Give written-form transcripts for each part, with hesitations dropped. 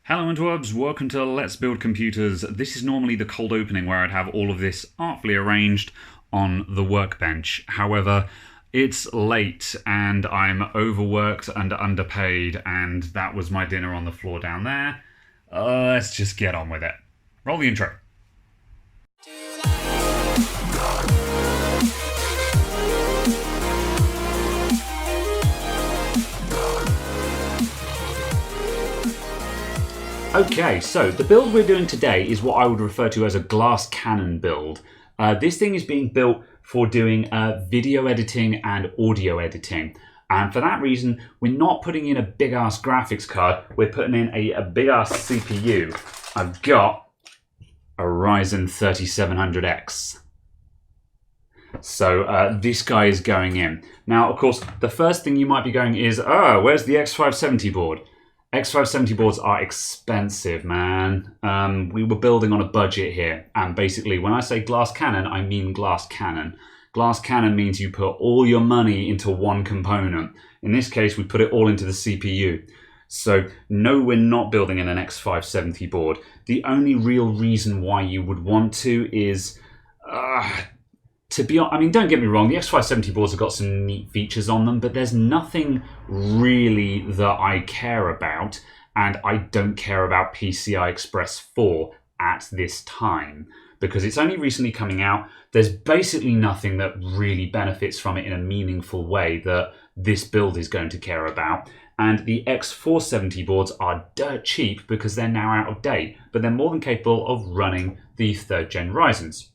Hello interwebs, welcome to Let's Build Computers. This is normally the cold opening where I'd have all of this artfully arranged on the workbench. However, it's late and I'm overworked and underpaid, and that was my dinner on the floor down there. Let's just get on with it. Roll the intro. Okay, so the build we're doing today is what I would refer to as a glass cannon build. This thing is being built for doing video editing and audio editing. And for that reason, we're not putting in a big-ass graphics card, we're putting in a big-ass CPU. I've got a Ryzen 3700X. So this guy is going in. Now, of course, the first thing you might be going is, where's the X570 board? X570 boards are expensive, man. We were building on a budget here. And basically, when I say glass cannon, I mean glass cannon. Glass cannon means you put all your money into one component. In this case, we put it all into the CPU. So no, we're not building in an X570 board. The only real reason why you would want to is, to be honest, I mean, don't get me wrong, the X570 boards have got some neat features on them, but there's nothing really that I care about, and I don't care about PCI Express 4 at this time, because it's only recently coming out. There's basically nothing that really benefits from it in a meaningful way that this build is going to care about. And the X470 boards are dirt cheap because they're now out of date, but they're more than capable of running the 3rd gen Ryzens.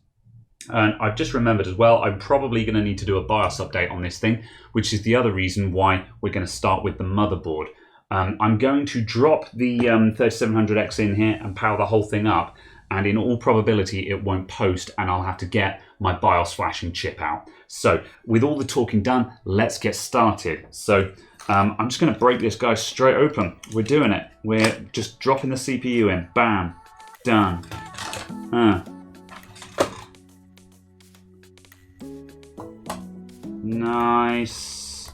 And I've just remembered as well, I'm probably going to need to do a BIOS update on this thing, which is the other reason why we're going to start with the motherboard. I'm going to drop the 3700X in here and power the whole thing up, and in all probability it won't post and I'll have to get my BIOS flashing chip out. So with all the talking done, let's get started. So I'm just going to break this guy straight open. We're doing it. We're just dropping the CPU in. Bam. Done. Nice.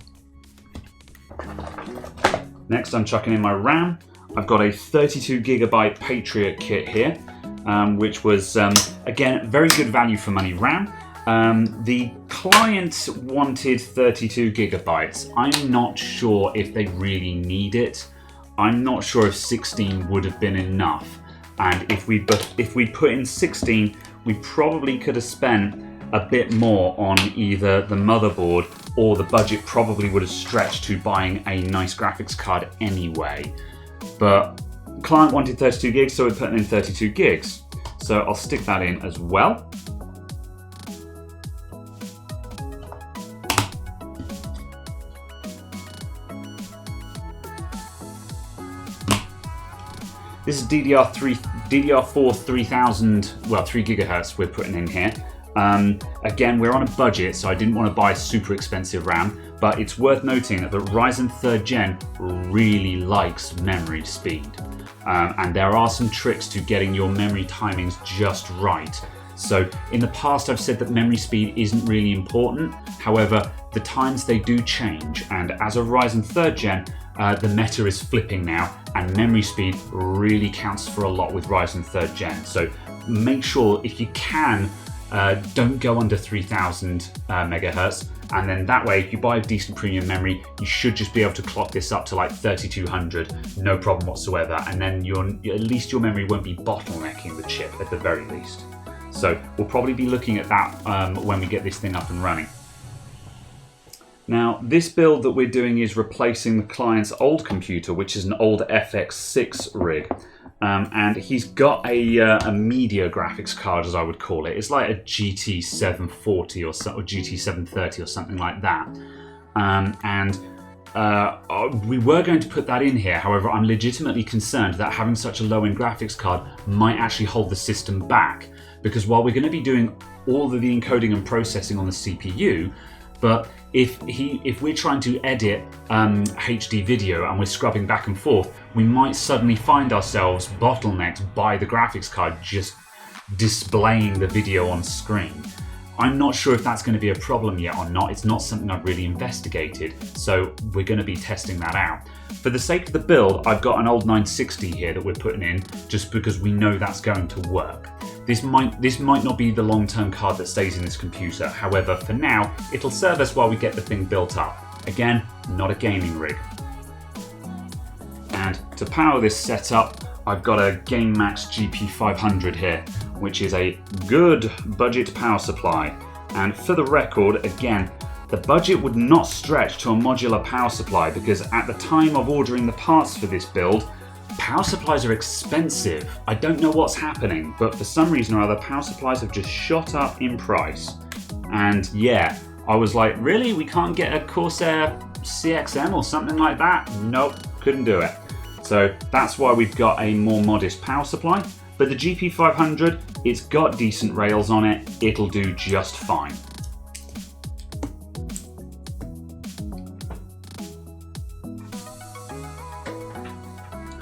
Next, I'm chucking in my RAM. I've got a 32GB Patriot kit here, which was, again, very good value for money RAM. The client wanted 32GB. I'm not sure if they really need it. I'm not sure if 16 would have been enough. And if we put in 16, we probably could have spent a bit more on either the motherboard, or the budget probably would have stretched to buying a nice graphics card anyway. But client wanted 32 gigs, so we're putting in 32 gigs. So I'll stick that in as well. This is DDR4 3000, well, 3 gigahertz we're putting in here. Again, we're on a budget, so I didn't want to buy super expensive RAM, but it's worth noting that Ryzen 3rd gen really likes memory speed. And there are some tricks to getting your memory timings just right. So in the past, I've said that memory speed isn't really important. However, the times they do change, and as a Ryzen 3rd gen, the meta is flipping now, and memory speed really counts for a lot with Ryzen 3rd gen. So make sure, if you can, don't go under 3000 megahertz, and then that way, if you buy a decent premium memory, you should just be able to clock this up to like 3200, no problem whatsoever, and then at least your memory won't be bottlenecking the chip at the very least. So we'll probably be looking at that when we get this thing up and running. Now, this build that we're doing is replacing the client's old computer, which is an old FX6 rig. And he's got a media graphics card, as I would call it. It's like a GT 740 or GT 730 or something like that. We were going to put that in here. However, I'm legitimately concerned that having such a low-end graphics card might actually hold the system back. Because while we're going to be doing all of the encoding and processing on the CPU, but if we're trying to edit HD video and we're scrubbing back and forth, we might suddenly find ourselves bottlenecked by the graphics card just displaying the video on screen. I'm not sure if that's going to be a problem yet or not. It's not something I've really investigated, so we're going to be testing that out. For the sake of the build, I've got an old 960 here that we're putting in just because we know that's going to work. This might not be the long-term card that stays in this computer. However, for now, it'll serve us while we get the thing built up. Again, not a gaming rig. And to power this setup, I've got a GameMax GP500 here, which is a good budget power supply. And for the record, again, the budget would not stretch to a modular power supply because at the time of ordering the parts for this build, power supplies are expensive. I don't know what's happening, but for some reason or other, power supplies have just shot up in price. And yeah, I was like, really? We can't get a Corsair CXM or something like that? Nope, couldn't do it. So that's why we've got a more modest power supply. But the GP500, it's got decent rails on it. It'll do just fine.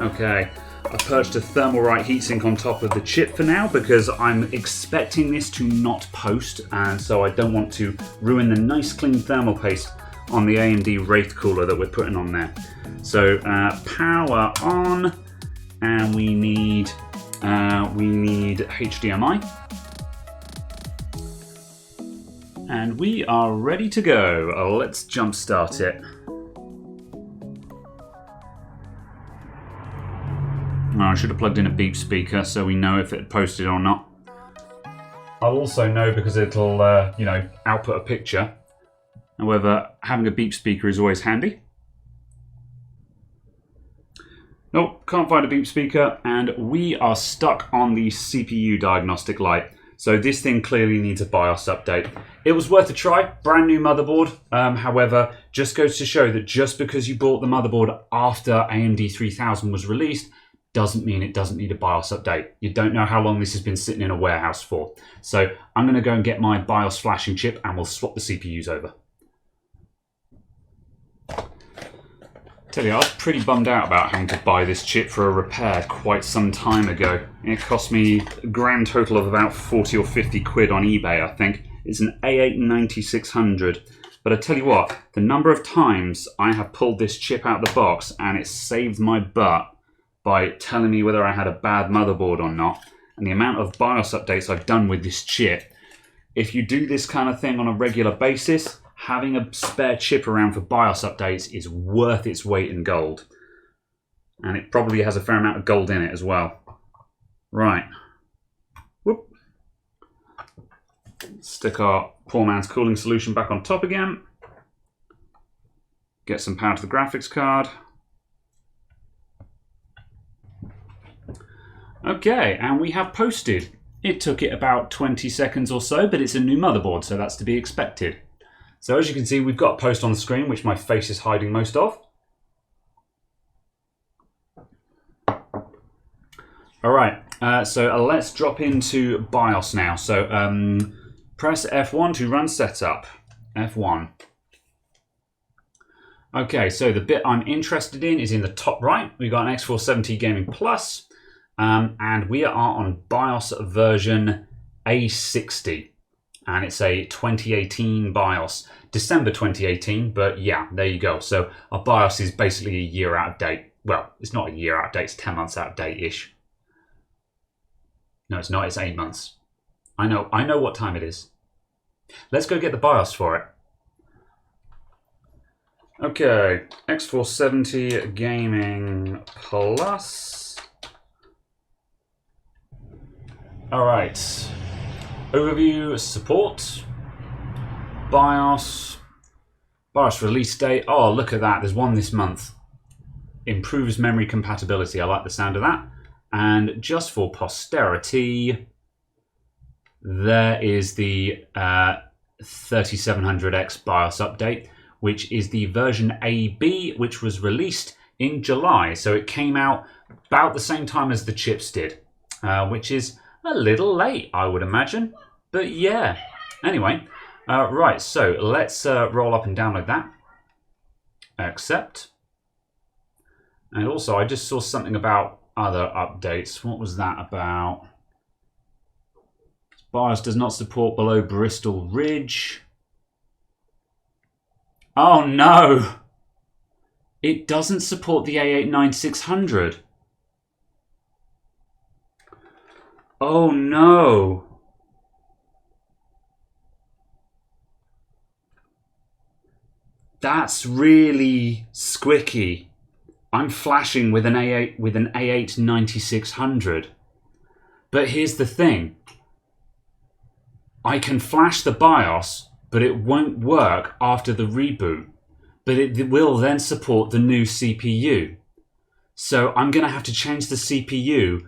Okay, I perched a Thermalright heatsink on top of the chip for now because I'm expecting this to not post, and so I don't want to ruin the nice clean thermal paste on the AMD Wraith cooler that we're putting on there. So power on, and we need HDMI, and we are ready to go. Let's jump start it. Oh, I should have plugged in a beep speaker so we know if it posted or not. I'll also know because it'll, output a picture. However, having a beep speaker is always handy. Nope, can't find a beep speaker, and we are stuck on the CPU diagnostic light. So this thing clearly needs a BIOS update. It was worth a try, brand new motherboard. However, just goes to show that just because you bought the motherboard after AMD 3000 was released, doesn't mean it doesn't need a BIOS update. You don't know how long this has been sitting in a warehouse for. So I'm going to go and get my BIOS flashing chip and we'll swap the CPUs over. Tell you, I was pretty bummed out about having to buy this chip for a repair quite some time ago. It cost me a grand total of about 40 or 50 quid on eBay, I think. It's an A8 9600. But I tell you what, the number of times I have pulled this chip out of the box and it saved my butt by telling me whether I had a bad motherboard or not, and the amount of BIOS updates I've done with this chip. If you do this kind of thing on a regular basis, having a spare chip around for BIOS updates is worth its weight in gold. And it probably has a fair amount of gold in it as well. Right. Whoop. Stick our poor man's cooling solution back on top again. Get some power to the graphics card. Okay, and we have posted. It took it about 20 seconds or so, but it's a new motherboard, so that's to be expected. So as you can see, we've got a post on the screen, which my face is hiding most of. All right, so let's drop into BIOS now. So press F1 to run setup. F1. Okay, so the bit I'm interested in is in the top right. We've got an X470 Gaming Plus. And we are on BIOS version A60, and it's a 2018 BIOS, December 2018, but yeah, there you go. So our BIOS is basically a year out of date. Well, it's not a year out of date, it's 10 months out of date-ish. No, it's not, it's 8 months. I know what time it is. Let's go get the BIOS for it. Okay, X470 Gaming Plus. Alright, overview, support, BIOS release date. Oh, look at that, there's one this month. Improves memory compatibility, I like the sound of that. And just for posterity, there is the 3700X BIOS update, which is the version AB, which was released in July. So it came out about the same time as the chips did, which is a little late, I would imagine, but yeah. Anyway, right, so let's roll up and download that. Accept. And also, I just saw something about other updates. What was that about? BIOS does not support below Bristol Ridge. Oh no! It doesn't support the A89600. Oh no! That's really squicky. I'm flashing with an A8 9600. But here's the thing. I can flash the BIOS, but it won't work after the reboot. But it will then support the new CPU. So I'm going to have to change the CPU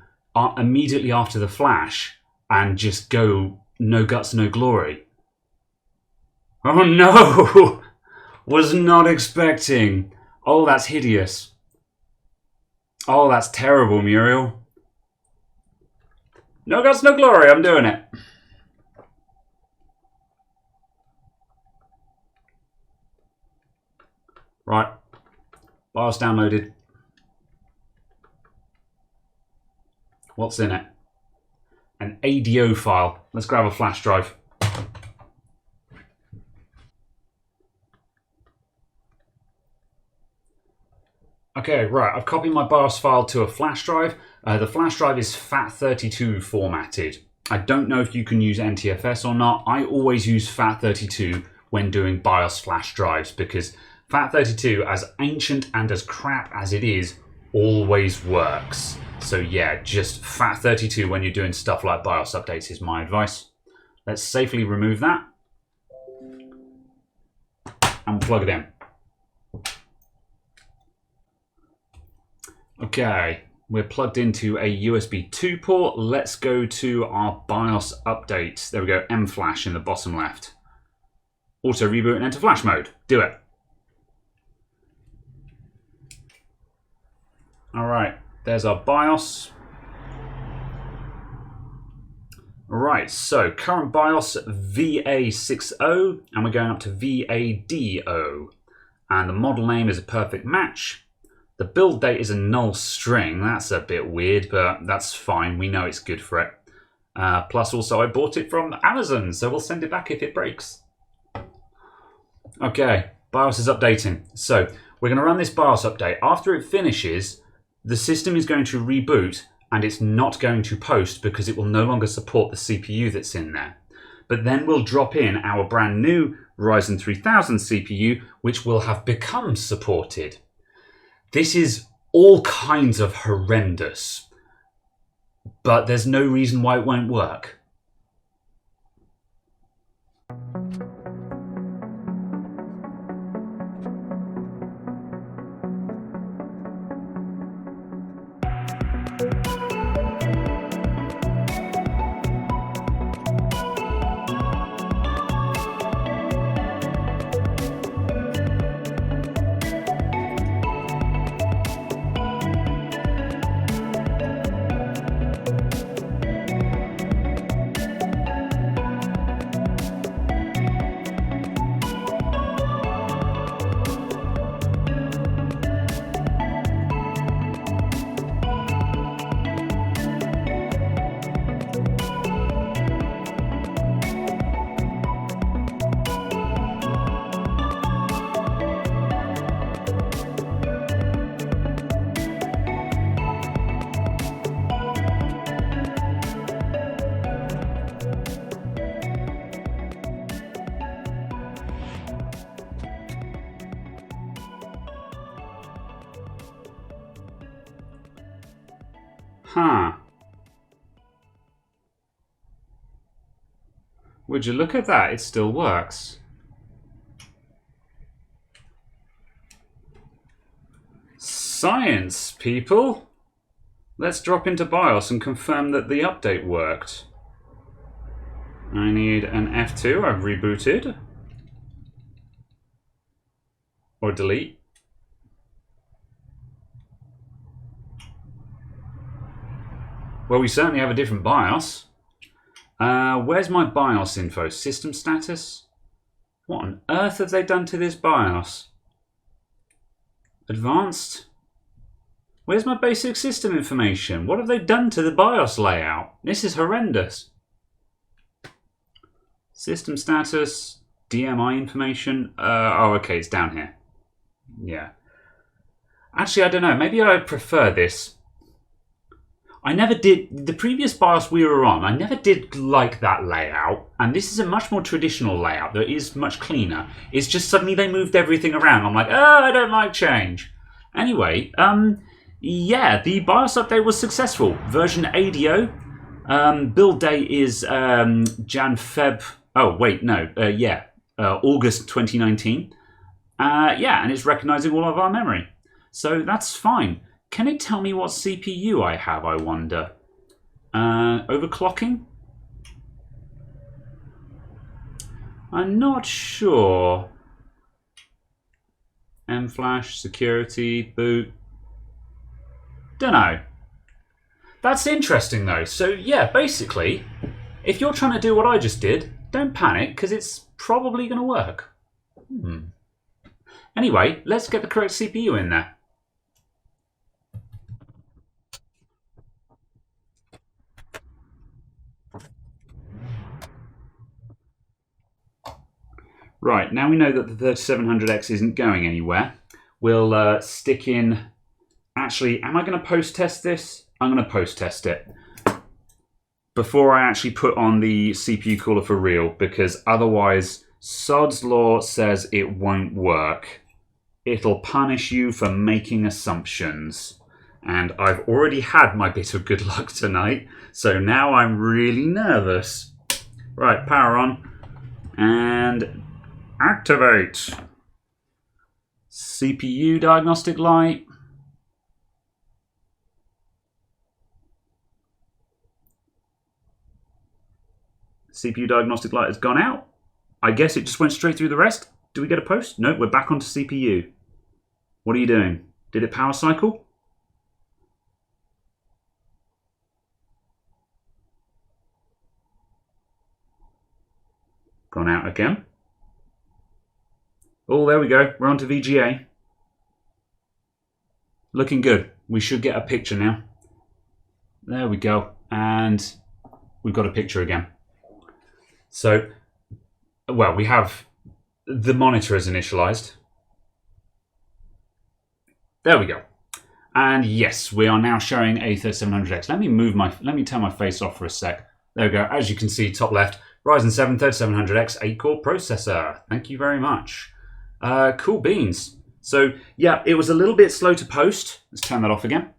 immediately after the flash and just go no guts, no glory. Oh no! Was not expecting. Oh, that's hideous. Oh, that's terrible, Muriel. No guts, no glory. I'm doing it. Right. BIOS downloaded. What's in it? An ADO file. Let's grab a flash drive. Okay, right. I've copied my BIOS file to a flash drive. The flash drive is FAT32 formatted. I don't know if you can use NTFS or not. I always use FAT32 when doing BIOS flash drives because FAT32, as ancient and as crap as it is, always works. So yeah, just FAT32 when you're doing stuff like BIOS updates is my advice. Let's safely remove that and plug it in. Okay, we're plugged into a USB 2 port. Let's go to our BIOS update. There we go, M-Flash in the bottom left. Auto reboot and enter flash mode. Do it. All right, there's our BIOS. All right, so current BIOS VA60, and we're going up to VADO. And the model name is a perfect match. The build date is a null string. That's a bit weird, but that's fine. We know it's good for it. Plus, also, I bought it from Amazon, so we'll send it back if it breaks. Okay, BIOS is updating. So we're going to run this BIOS update. After it finishes, the system is going to reboot, and it's not going to post because it will no longer support the CPU that's in there. But then we'll drop in our brand new Ryzen 3000 CPU, which will have become supported. This is all kinds of horrendous, but there's no reason why it won't work. Huh. Would you look at that? It still works. Science, people! Let's drop into BIOS and confirm that the update worked. I need an F2. I've rebooted. Or delete. Well, we certainly have a different BIOS. Where's my BIOS info? System status? What on earth have they done to this BIOS? Advanced? Where's my basic system information? What have they done to the BIOS layout? This is horrendous. System status, DMI information. Oh, okay, it's down here. Yeah. Actually, I don't know. Maybe I prefer this. I never did, the previous BIOS we were on, I never did like that layout. And this is a much more traditional layout that is much cleaner. It's just suddenly they moved everything around. I'm like, oh, I don't like change. Anyway, yeah, the BIOS update was successful. Version ADO. Build date is Jan-Feb. Oh, wait, no. August 2019. Yeah, and it's recognizing all of our memory. So that's fine. Can it tell me what CPU I have, I wonder? Overclocking? I'm not sure. M-Flash, security, boot. Dunno. That's interesting though. So yeah, basically, if you're trying to do what I just did, don't panic, because it's probably going to work. Anyway, let's get the correct CPU in there. Right, now we know that the 3700X isn't going anywhere. We'll stick in... Actually, am I going to post-test this? I'm going to post-test it before I actually put on the CPU cooler for real, because otherwise Sod's Law says it won't work. It'll punish you for making assumptions. And I've already had my bit of good luck tonight, so now I'm really nervous. Right, power on. And activate. CPU diagnostic light. CPU diagnostic light has gone out. I guess it just went straight through the rest. Do we get a post? No, we're back onto CPU. What are you doing? Did it power cycle? Gone out again. Oh, there we go. We're on to VGA. Looking good. We should get a picture now. There we go. And we've got a picture again. So, well, we have the monitor is initialized. There we go. And yes, we are now showing a 3700X. Let me turn my face off for a sec. There we go. As you can see, top left, Ryzen 7 3700X 8-core processor. Thank you very much. Cool beans. So, yeah, it was a little bit slow to post. Let's turn that off again.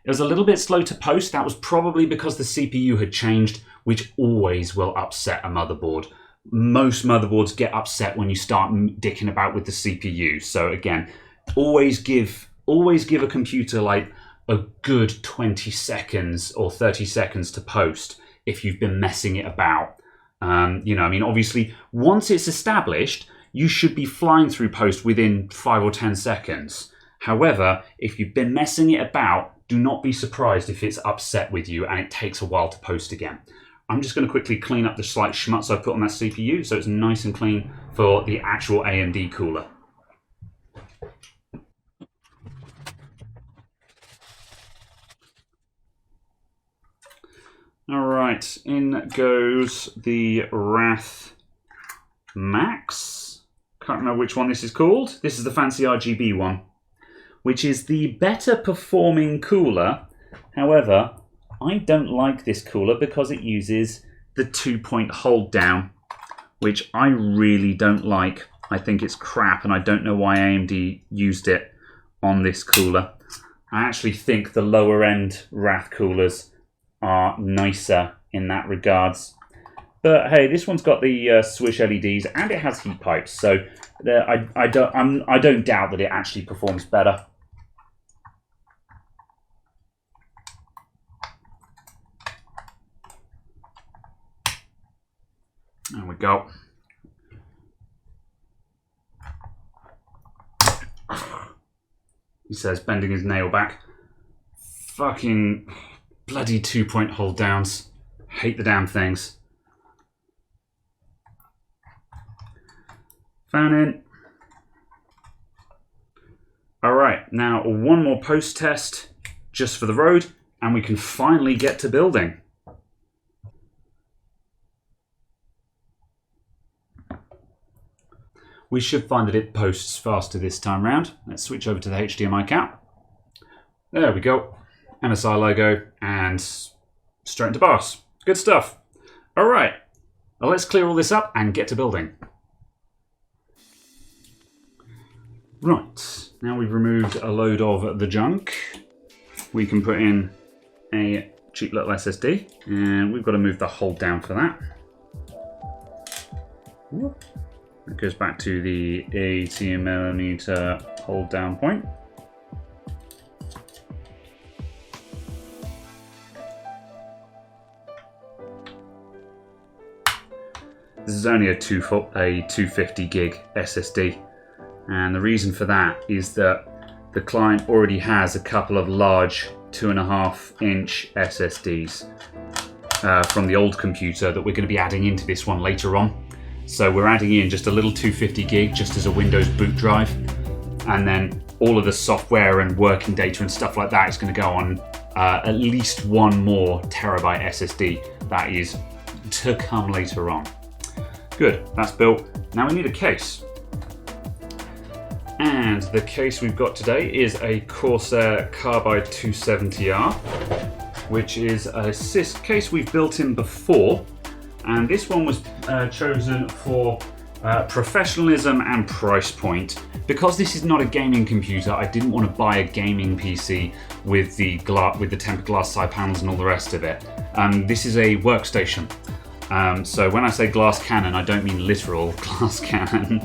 It was a little bit slow to post. That was probably because the CPU had changed, which always will upset a motherboard. Most motherboards get upset when you start dicking about with the CPU. So again, always give a computer like a good 20 seconds or 30 seconds to post if you've been messing it about. You know, I mean, obviously, once it's established, you should be flying through post within 5 or 10 seconds. However, if you've been messing it about, do not be surprised if it's upset with you and it takes a while to post again. I'm just going to quickly clean up the slight schmutz I put on that CPU so it's nice and clean for the actual AMD cooler. Alright, in goes the Wrath Max. Can't remember which one this is called. This is the fancy RGB one, which is the better performing cooler. However, I don't like this cooler because it uses the 2-point hold down, which I really don't like. I think it's crap, and I don't know why AMD used it on this cooler. I actually think the lower end Wrath coolers are nicer in that regards. But hey, this one's got the swish LEDs and it has heat pipes, so I don't doubt that it actually performs better. There we go. He says, bending his nail back. Fucking bloody 2-point hold downs. Hate the damn things. Fan in. Alright, now one more post test just for the road, and we can finally get to building. we should find that it posts faster this time round. Let's switch over to the HDMI cap. There we go. MSI logo and straight into BIOS. Good stuff. All right, well, let's clear all this up and get to building. Right, now we've removed a load of the junk. We can put in a cheap little SSD, and we've got to move the hold down for that. It goes back to the 80mm hold down point. This is only a 250 gig SSD, and the reason for that is that the client already has a couple of large 2.5-inch SSDs from the old computer that we're going to be adding into this one later on. So we're adding in just a little 250 gig just as a Windows boot drive, and then all of the software and working data and stuff like that is going to go on at least one more terabyte SSD. That is to come later on. Good, that's built. Now we need a case. And the case we've got today is a Corsair Carbide 270R, which is a case we've built in before. And this one was chosen for professionalism and price point. Because this is not a gaming computer, I didn't want to buy a gaming PC with the tempered glass side panels and all the rest of it. This is a workstation. So when I say glass cannon, I don't mean literal glass cannon.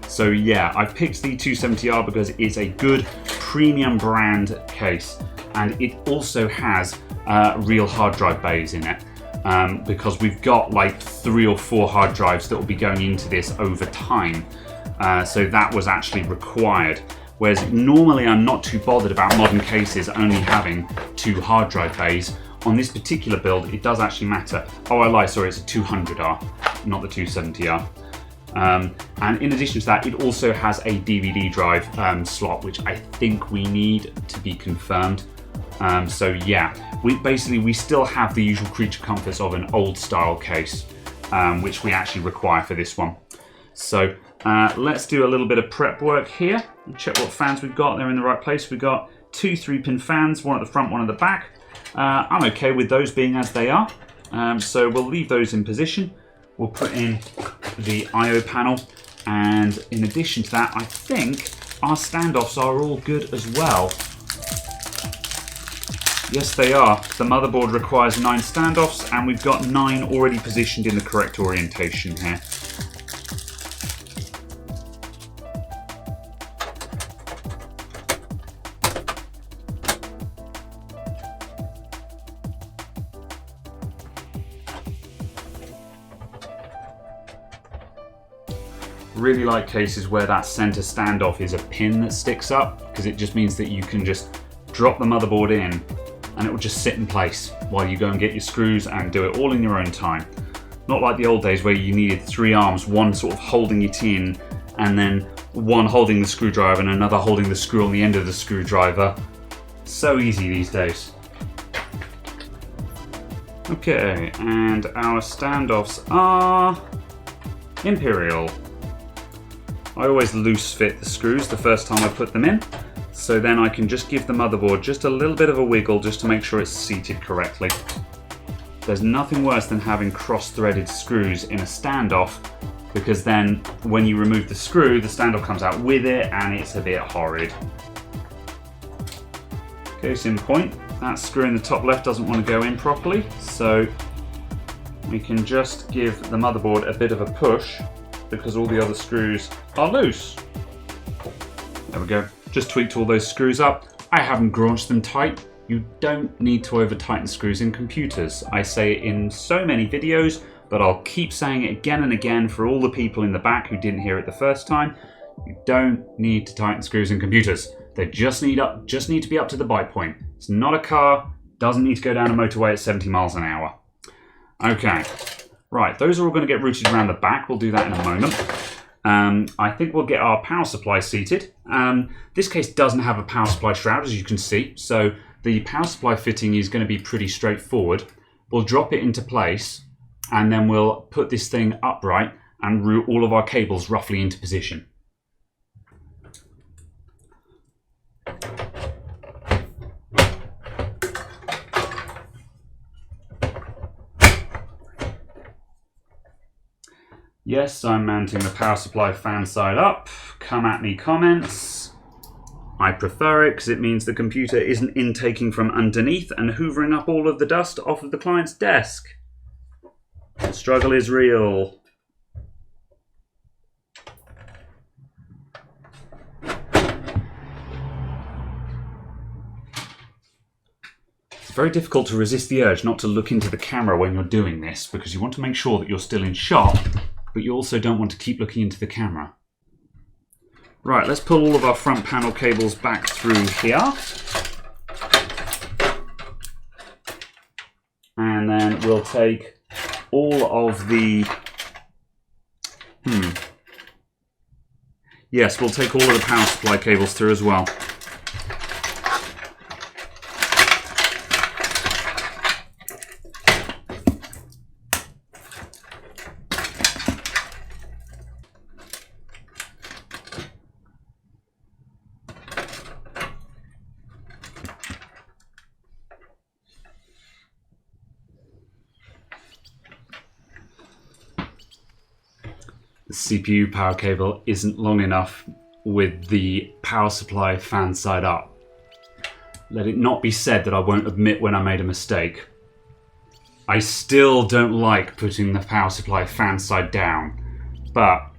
So yeah, I've picked the 270R because it's a good premium brand case, and it also has real hard drive bays in it. Because we've got like 3 or 4 hard drives that will be going into this over time. So that was actually required. Whereas normally I'm not too bothered about modern cases only having 2 hard drive bays. On this particular build, it does actually matter. Oh, I lied, sorry, it's a 200R, not the 270R. And in addition to that, it also has a DVD drive slot, which I think we need to be confirmed. So yeah, we still have the usual creature comforts of an old style case, which we actually require for this one. So let's do a little bit of prep work here. Check what fans we've got. They're in the right place. We've got 2 3-pin fans, one at the front, one at the back. I'm okay with those being as they are. So we'll leave those in position. We'll put in the I/O panel, and in addition to that, I think our standoffs are all good as well. Yes, they are. The motherboard requires 9 standoffs, and we've got 9 already positioned in the correct orientation here. Really like cases where that center standoff is a pin that sticks up, because it just means that you can just drop the motherboard in and it will just sit in place while you go and get your screws and do it all in your own time. Not like the old days where you needed 3 arms, one sort of holding it in and then one holding the screwdriver and another holding the screw on the end of the screwdriver. So easy these days. Okay, and our standoffs are Imperial. I always loose fit the screws the first time I put them in, so then I can just give the motherboard just a little bit of a wiggle just to make sure it's seated correctly. There's nothing worse than having cross-threaded screws in a standoff, because then when you remove the screw, the standoff comes out with it and it's a bit horrid. Case in point, that screw in the top left doesn't want to go in properly, so we can just give the motherboard a bit of a push because all the other screws are loose. There we go. Just tweaked all those screws up. I haven't graunched them tight. You don't need to over tighten screws in computers. I say it in so many videos, but I'll keep saying it again and again for all the people in the back who didn't hear it the first time. You don't need to tighten screws in computers. They just need to be up to the bite point. It's not a car, doesn't need to go down a motorway at 70 miles an hour. Okay. Right, those are all going to get routed around the back. We'll do that in a moment. I think we'll get our power supply seated. This case doesn't have a power supply shroud, as you can see, so the power supply fitting is going to be pretty straightforward. We'll drop it into place, and then we'll put this thing upright, and route all of our cables roughly into position. Yes, I'm mounting the power supply fan side up. Come at me, comments. I prefer it because it means the computer isn't intaking from underneath and hoovering up all of the dust off of the client's desk. The struggle is real. It's very difficult to resist the urge not to look into the camera when you're doing this because you want to make sure that you're still in shot, but you also don't want to keep looking into the camera. Right, let's pull all of our front panel cables back through here. And then we'll take all of the... Yes, we'll take all of the power supply cables through as well. The CPU power cable isn't long enough with the power supply fan side up. Let it not be said that I won't admit when I made a mistake. I still don't like putting the power supply fan side down, but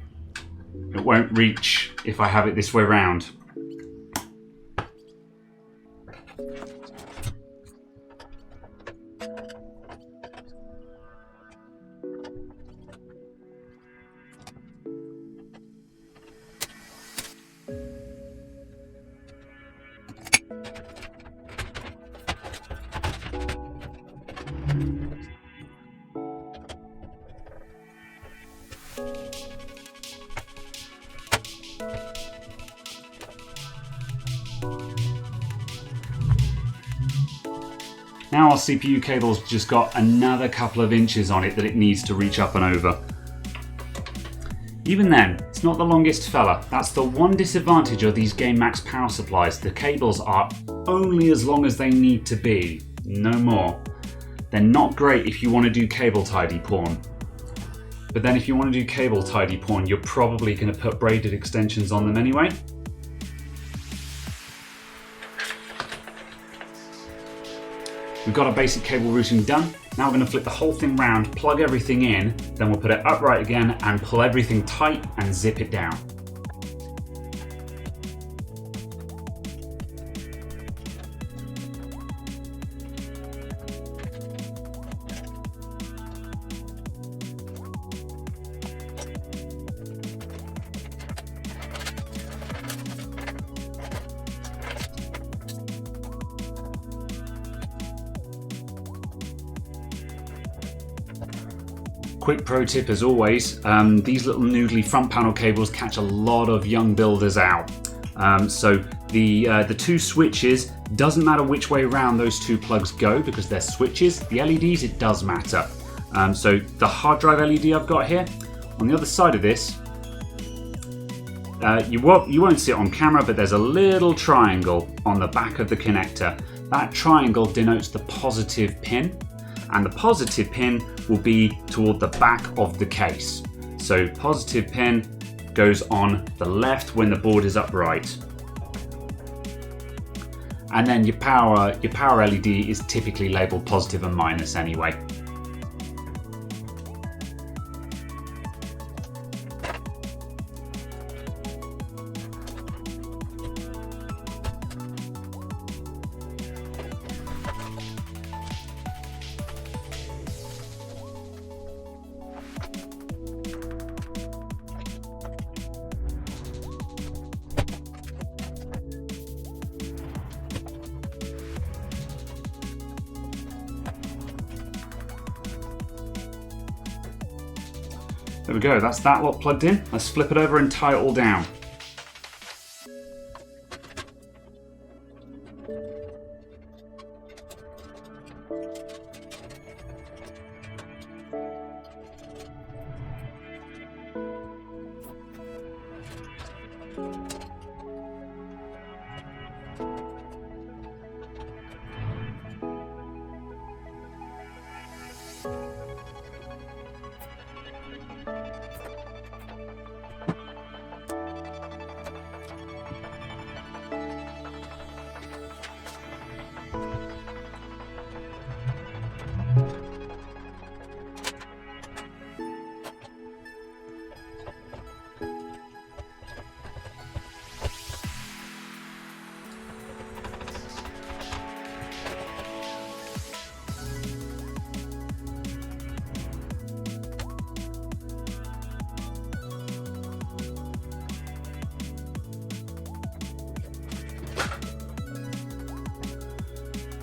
it won't reach if I have it this way round. Now our CPU cable's just got another couple of inches on it that it needs to reach up and over. Even then, it's not the longest fella. That's the one disadvantage of these Game Max power supplies. The cables are only as long as they need to be, no more. They're not great if you want to do cable tidy porn. But then if you want to do cable tidy porn, you're probably going to put braided extensions on them anyway. We've got our basic cable routing done. Now we're going to flip the whole thing round, plug everything in, then we'll put it upright again and pull everything tight and zip it down. Quick pro tip as always, these little noodly front panel cables catch a lot of young builders out. So the two switches, doesn't matter which way around those two plugs go because they're switches. The LEDs, it does matter. So the hard drive LED I've got here, on the other side of this, you won't see it on camera, but there's a little triangle on the back of the connector. That triangle denotes the positive pin, and the positive pin will be toward the back of the case. So positive pin goes on the left when the board is upright. And then your power LED is typically labeled positive and minus anyway. There we go, that's that lot plugged in. Let's flip it over and tie it all down.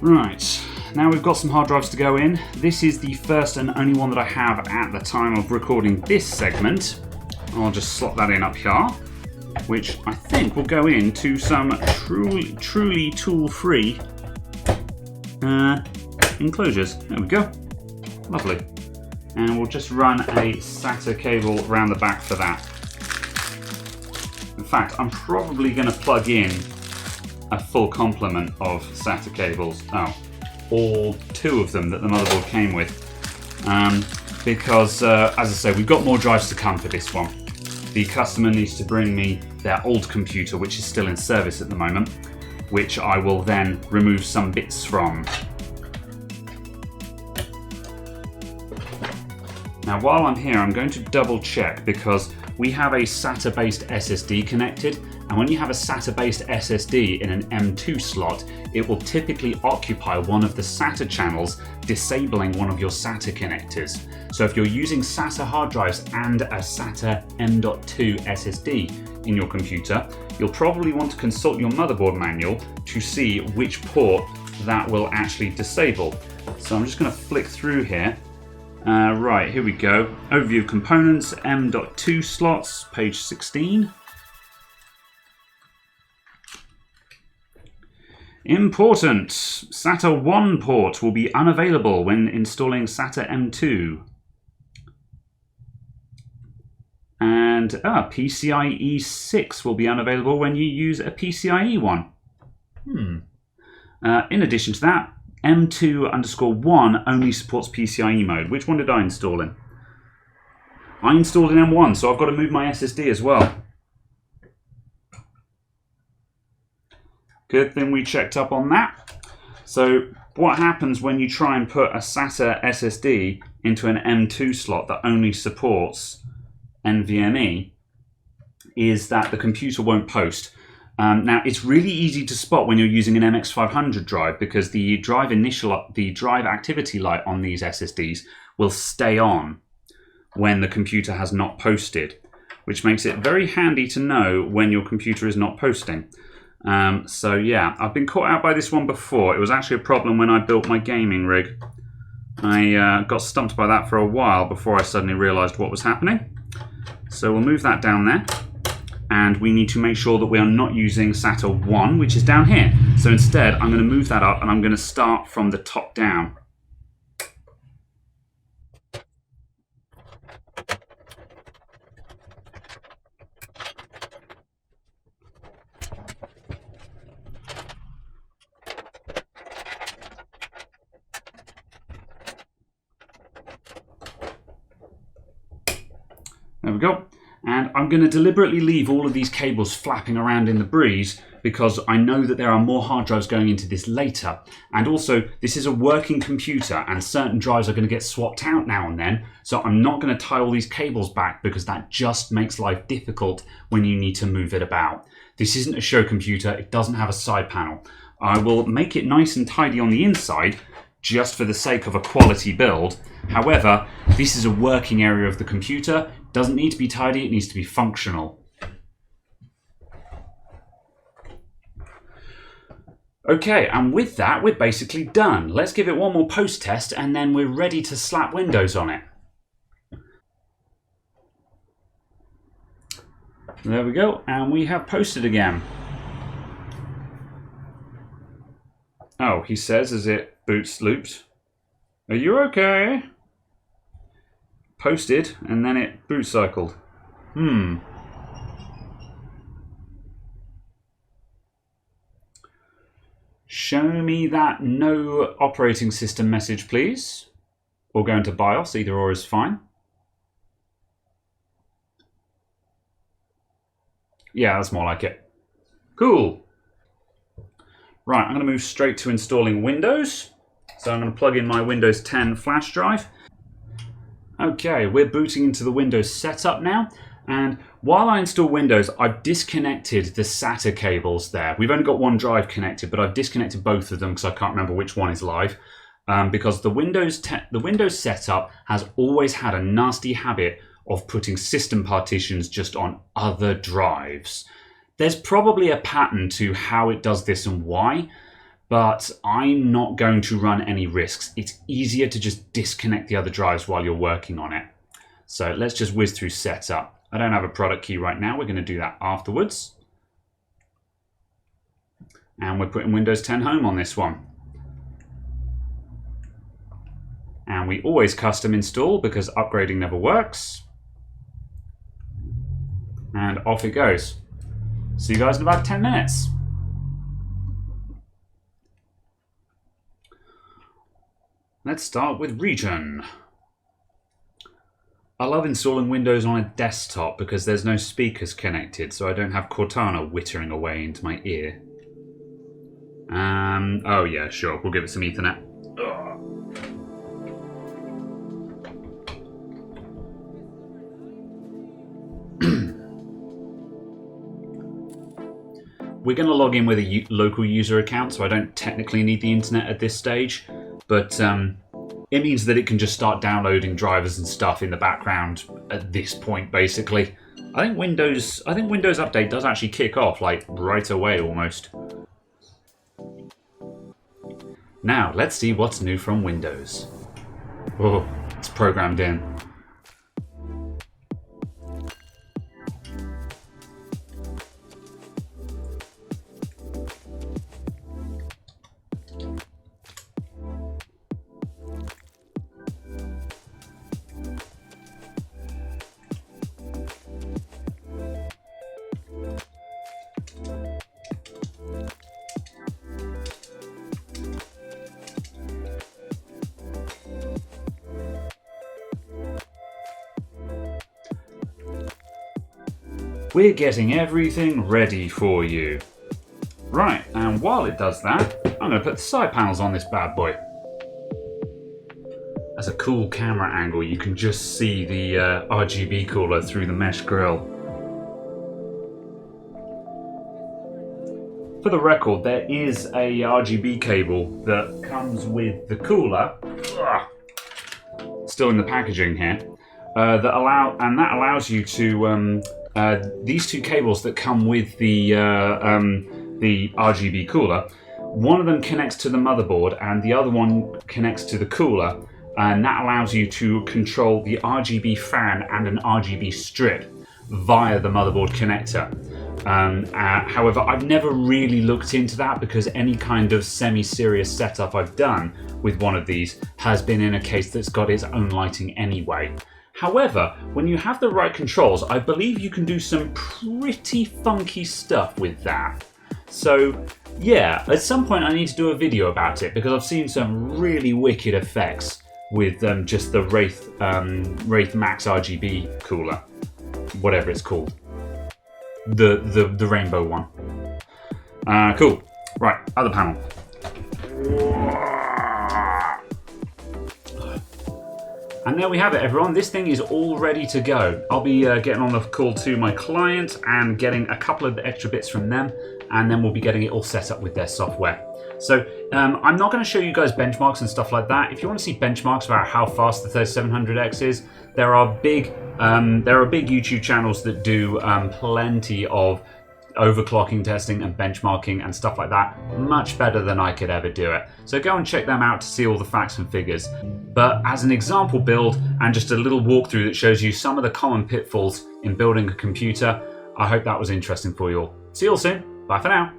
Right, now we've got some hard drives to go in. This is the first and only one that I have at the time of recording this segment. I'll just slot that in up here, which I think will go into some truly tool-free enclosures. There we go. Lovely. And we'll just run a SATA cable around the back for that. In fact, I'm probably going to plug in a full complement of SATA cables. Oh, all two of them that the motherboard came with. Because, as I say, we've got more drives to come for this one. The customer needs to bring me their old computer, which is still in service at the moment, which I will then remove some bits from. Now, while I'm here, I'm going to double check because we have a SATA-based SSD connected, and when you have a SATA-based SSD in an M2 slot, it will typically occupy one of the SATA channels, disabling one of your SATA connectors. So if you're using SATA hard drives and a SATA M.2 SSD in your computer, you'll probably want to consult your motherboard manual to see which port that will actually disable. So I'm just going to flick through here. Right, here we go. Overview of components, M.2 slots, page 16. Important! SATA 1 port will be unavailable when installing SATA M2. And PCIe 6 will be unavailable when you use a PCIe one. In addition to that, M2_1 only supports PCIe mode. Which one did I install in? I installed in M1, so I've got to move my SSD as well. Good thing we checked up on that. So what happens when you try and put a SATA SSD into an M2 slot that only supports NVMe is that the computer won't post. Now, it's really easy to spot when you're using an MX500 drive because the drive activity light on these SSDs will stay on when the computer has not posted, which makes it very handy to know when your computer is not posting. So yeah, I've been caught out by this one before. It was actually a problem when I built my gaming rig. I got stumped by that for a while before I suddenly realized what was happening. So we'll move that down there. And we need to make sure that we are not using SATA 1, which is down here. So instead, I'm going to move that up and I'm going to start from the top down. There we go. And I'm going to deliberately leave all of these cables flapping around in the breeze because I know that there are more hard drives going into this later. And also, this is a working computer and certain drives are going to get swapped out now and then. So I'm not going to tie all these cables back because that just makes life difficult when you need to move it about. This isn't a show computer. It doesn't have a side panel. I will make it nice and tidy on the inside just for the sake of a quality build. However, this is a working area of the computer. Doesn't need to be tidy, it needs to be functional. Okay, and with that, we're basically done. Let's give it one more post test and then we're ready to slap Windows on it. There we go, and we have posted again. Oh, he says as it boots looped. Are you okay? Posted, and then it boot cycled. Show me that no operating system message, please. or go into BIOS. Either or is fine. Yeah, that's more like it. Cool. Right, I'm going to move straight to installing Windows. So I'm going to plug in my Windows 10 flash drive. Okay, we're booting into the Windows setup now. And while I install Windows, I've disconnected the SATA cables there. We've only got one drive connected, but I've disconnected both of them because I can't remember which one is live. Because the Windows setup has always had a nasty habit of putting system partitions just on other drives. There's probably a pattern to how it does this and why, but I'm not going to run any risks. It's easier to just disconnect the other drives while you're working on it. So let's just whiz through setup. I don't have a product key right now. We're going to do that afterwards. And we're putting Windows 10 Home on this one. And we always custom install because upgrading never works. And off it goes. See you guys in about 10 minutes. Let's start with region. I love installing Windows on a desktop because there's no speakers connected, so I don't have Cortana whittering away into my ear. Oh yeah, sure, we'll give it some Ethernet. Ugh. We're going to log in with a local user account, so I don't technically need the internet at this stage, but it means that it can just start downloading drivers and stuff in the background at this point, basically. I think Windows Update does actually kick off like right away almost. Now, let's see what's new from Windows. Oh, it's programmed in. We're getting everything ready for you. Right, and while it does that, I'm going to put the side panels on this bad boy. That's a cool camera angle. You can just see the RGB cooler through the mesh grille. For the record, there is a RGB cable that comes with the cooler. Still in the packaging here. That allows you to these two cables that come with the RGB cooler. One of them connects to the motherboard and the other one connects to the cooler, and that allows you to control the RGB fan and an RGB strip via the motherboard connector. However, I've never really looked into that because any kind of semi-serious setup I've done with one of these has been in a case that's got its own lighting anyway. However, when you have the right controls, I believe you can do some pretty funky stuff with that. So yeah, at some point I need to do a video about it because I've seen some really wicked effects with just the Wraith Max RGB cooler, whatever it's called, the rainbow one. Cool. Right, other panel. And there we have it, everyone. This thing is all ready to go. I'll be getting on the call to my client and getting a couple of extra bits from them, and then we'll be getting it all set up with their software. So I'm not going to show you guys benchmarks and stuff like that. If you want to see benchmarks about how fast the 3700X is, there are big YouTube channels that do plenty of overclocking testing and benchmarking and stuff like that, much better than I could ever do it. So go and check them out to see all the facts and figures. But as an example build and just a little walkthrough that shows you some of the common pitfalls in building a computer, I hope that was interesting for you all. See you all soon. Bye for now.